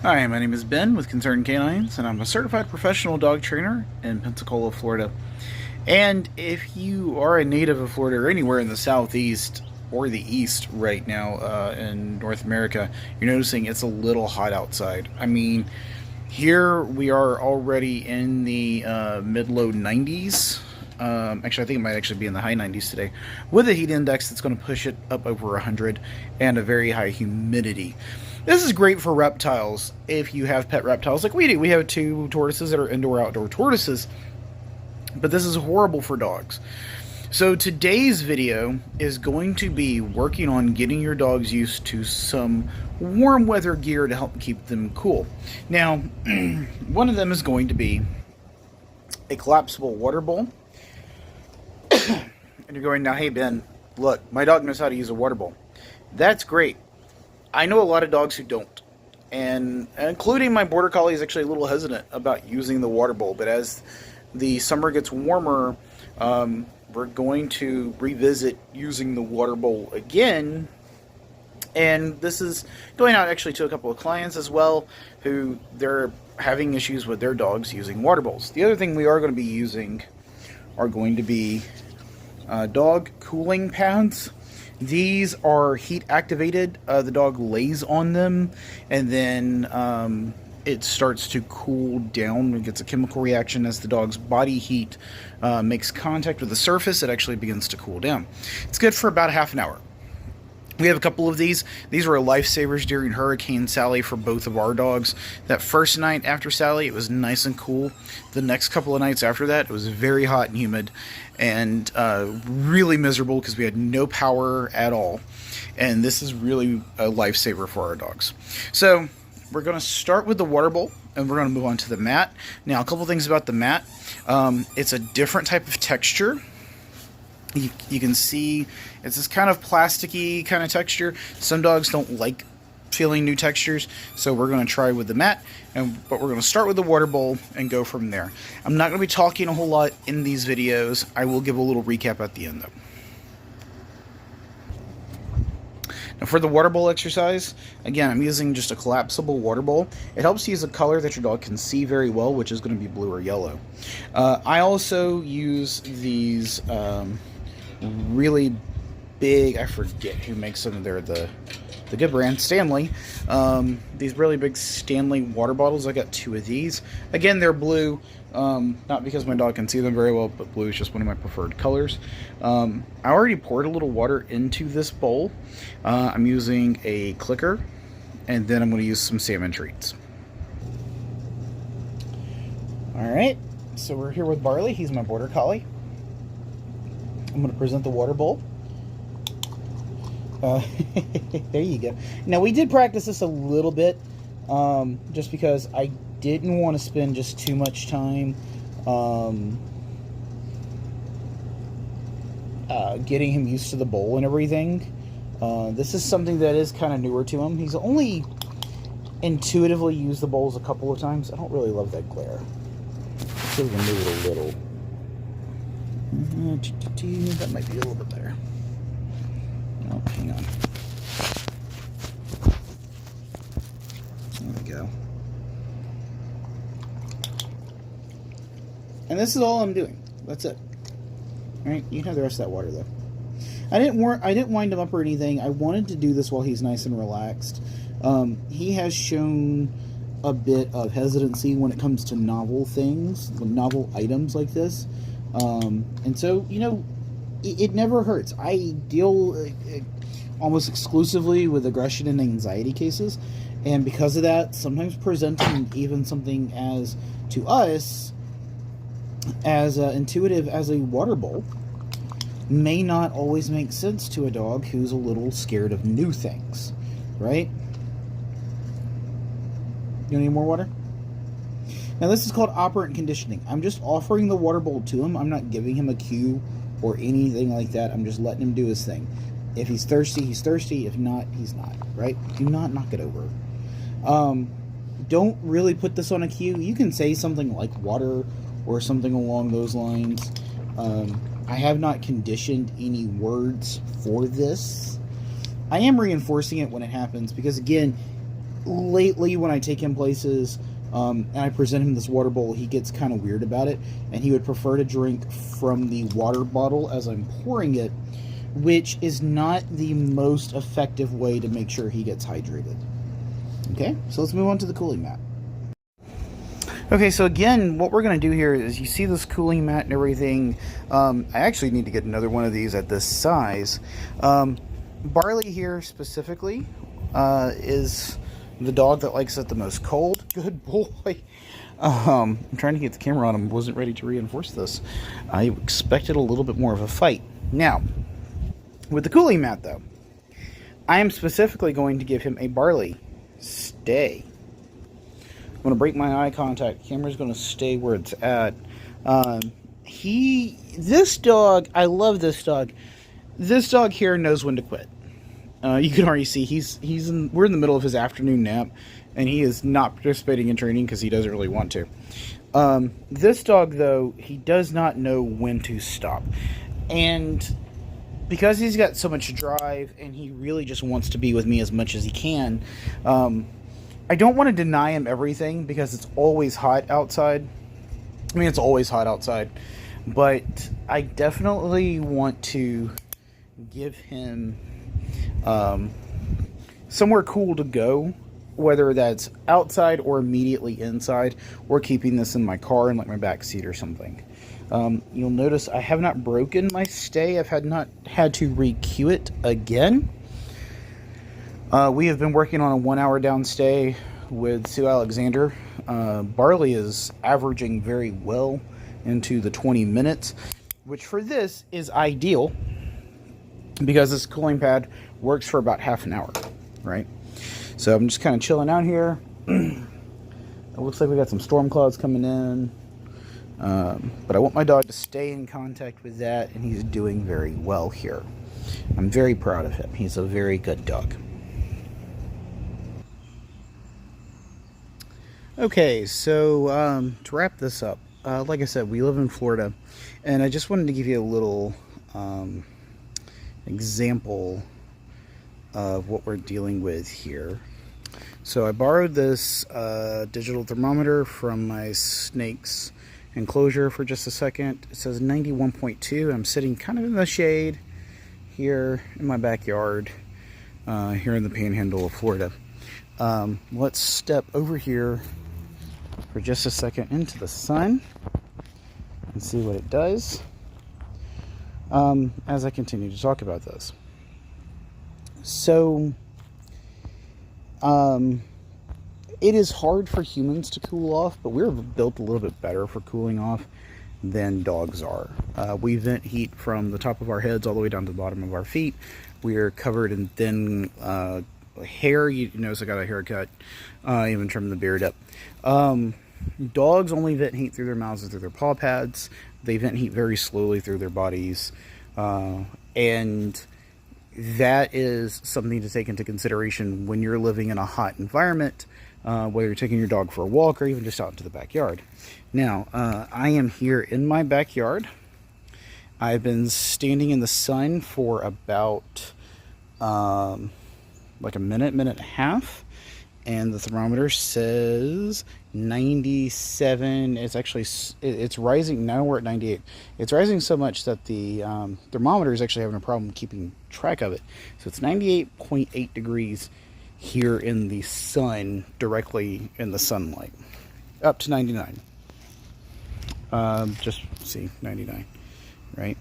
Hi, my name is Ben with Concerned Canines, and I'm a certified professional dog trainer in Pensacola, Florida. And if you are a native of Florida or anywhere in the southeast or the east right now in North America, you're noticing it's a little hot outside. I mean, here we are already in the mid-low 90s. Actually, I think it might actually be in the high 90s today, with a heat index that's going to push it up over 100 and a very high humidity. This is great for reptiles if you have pet reptiles like we do. We have two tortoises that are indoor-outdoor tortoises, but this is horrible for dogs. So today's video is going to be working on getting your dogs used to some warm weather gear to help keep them cool. Now, one of them is going to be a collapsible water bowl. And you're going, now, hey Ben, look, my dog knows how to use a water bowl. That's great. I know a lot of dogs who don't. And including my border collie is actually a little hesitant about using the water bowl. But as the summer gets warmer, we're going to revisit using the water bowl again. And this is going out actually to a couple of clients as well who they're having issues with their dogs using water bowls. The other thing we are going to be using are going to be dog cooling pads. These are heat activated. The dog lays on them and then it starts to cool down. It gets a chemical reaction as the dog's body heat makes contact with the surface. It actually begins to cool down. It's good for about half an hour. We have a couple of these. These were lifesavers during Hurricane Sally for both of our dogs. That first night after Sally, it was nice and cool. The next couple of nights after that, it was very hot and humid and really miserable because we had no power at all. And this is really a lifesaver for our dogs. So we're going to start with the water bowl and we're going to move on to the mat. Now, a couple things about the mat. It's a different type of texture. You can see it's this kind of plasticky kind of texture. Some dogs don't like feeling new textures, so we're going to try with the mat, but we're going to start with the water bowl and go from there. I'm not going to be talking a whole lot in these videos. I will give a little recap at the end, though. Now for the water bowl exercise, again, I'm using just a collapsible water bowl. It helps use a color that your dog can see very well, which is going to be blue or yellow. I also use these really big, I forget who makes them, they're the good brand, Stanley. These really big Stanley water bottles. I got two of these. Again, they're blue, not because my dog can see them very well, but blue is just one of my preferred colors. I already poured a little water into this bowl. I'm using a clicker, and then I'm going to use some salmon treats. Alright, so we're here with Barley. He's my border collie. I'm going to present the water bowl. There you go. Now, we did practice this a little bit, just because I didn't want to spend just too much time getting him used to the bowl and everything. This is something that is kind of newer to him. He's only intuitively used the bowls a couple of times. I don't really love that glare. Let's see if we can move it a little. That might be a little bit better. Oh, hang on. There we go. And this is all I'm doing. That's it. Alright, you can have the rest of that water though. I didn't wind him up or anything. I wanted to do this while he's nice and relaxed. He has shown a bit of hesitancy when it comes to novel things, novel items like this. And so, you know, it never hurts. I deal almost exclusively with aggression and anxiety cases, and because of that, sometimes presenting even something as, to us, as intuitive as a water bowl may not always make sense to a dog who's a little scared of new things, right? You need more water? Now, this is called operant conditioning. I'm just offering the water bowl to him. I'm not giving him a cue or anything like that. I'm just letting him do his thing. If he's thirsty, he's thirsty. If not, he's not, right? Do not knock it over. Don't really put this on a cue. You can say something like water or something along those lines. I have not conditioned any words for this. I am reinforcing it when it happens because, again, lately when I take him places and I present him this water bowl, he gets kind of weird about it, and he would prefer to drink from the water bottle as I'm pouring it, which is not the most effective way to make sure he gets hydrated. Okay, so let's move on to the cooling mat. Okay, so again, what we're going to do here is you see this cooling mat and everything. I actually need to get another one of these at this size. Barley here specifically is the dog that likes it the most cold. Good boy. I'm trying to get the camera on him. Wasn't ready to reinforce this. I expected a little bit more of a fight. Now, with the cooling mat though, I am specifically going to give him a Barley Stay. I'm going to break my eye contact. The camera's going to stay where it's at. This dog, I love this dog. This dog here knows when to quit. You can already see we're in the middle of his afternoon nap, and he is not participating in training because he doesn't really want to. This dog, though, he does not know when to stop. And because he's got so much drive and he really just wants to be with me as much as he can, I don't want to deny him everything because it's always hot outside. I mean, it's always hot outside. But I definitely want to give him somewhere cool to go, whether that's outside or immediately inside, or keeping this in my car in like my back seat or something. You'll notice I have not broken my stay. I've not had to re-cue it again. We have been working on a 1 hour down stay with Sue Alexander. Barley is averaging very well into the 20 minutes, which for this is ideal because this cooling pad works for about half an hour, right? So I'm just kind of chilling out here. It looks like we got some storm clouds coming in. But I want my dog to stay in contact with that, and he's doing very well here. I'm very proud of him. He's a very good dog. Okay, so to wrap this up, like I said, we live in Florida, and I just wanted to give you a little example of what we're dealing with here. So I borrowed this digital thermometer from my snake's enclosure for just a second. It says 91.2. I'm sitting kind of in the shade here in my backyard here in the panhandle of Florida. Let's step over here for just a second into the sun and see what it does as I continue to talk about this. So it is hard for humans to cool off, but we're built a little bit better for cooling off than dogs are. We vent heat from the top of our heads all the way down to the bottom of our feet. We are covered in thin hair. You notice I got a haircut, even trimmed the beard up. Dogs only vent heat through their mouths and through their paw pads. They vent heat very slowly through their bodies. And that is something to take into consideration when you're living in a hot environment, whether you're taking your dog for a walk or even just out into the backyard. Now, I am here in my backyard. I've been standing in the sun for about like a minute and a half, and the thermometer says 97. It's rising. Now we're at 98. It's rising so much that the thermometer is actually having a problem keeping track of it. So it's 98.8 degrees here in the sun, directly in the sunlight, up to 99. Just see 99, right?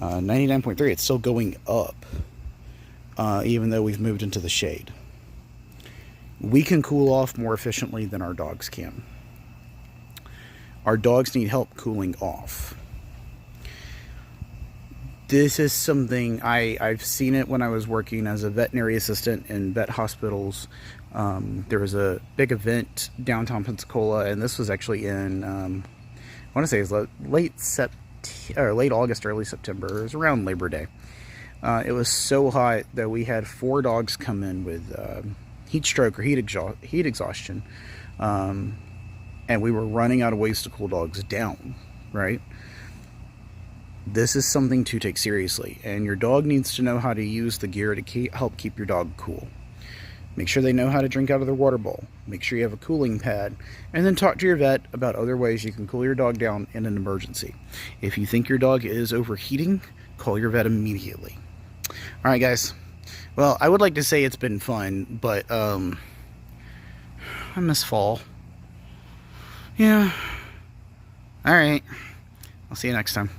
99.3. It's still going up, even though we've moved into the shade. We can cool off more efficiently than our dogs can. Our dogs need help cooling off. This is something I've seen it when I was working as a veterinary assistant in vet hospitals. There was a big event downtown Pensacola, and this was actually in, I want to say it was late August, early September. It was around Labor Day. It was so hot that we had 4 dogs come in with heat stroke or heat exhaustion, and we were running out of ways to cool dogs down, right? This is something to take seriously, and your dog needs to know how to use the gear to help keep your dog cool. Make sure they know how to drink out of their water bowl. Make sure you have a cooling pad. And then talk to your vet about other ways you can cool your dog down in an emergency. If you think your dog is overheating, call your vet immediately. Alright guys, well, I would like to say it's been fun, but I miss fall. Yeah. Alright, I'll see you next time.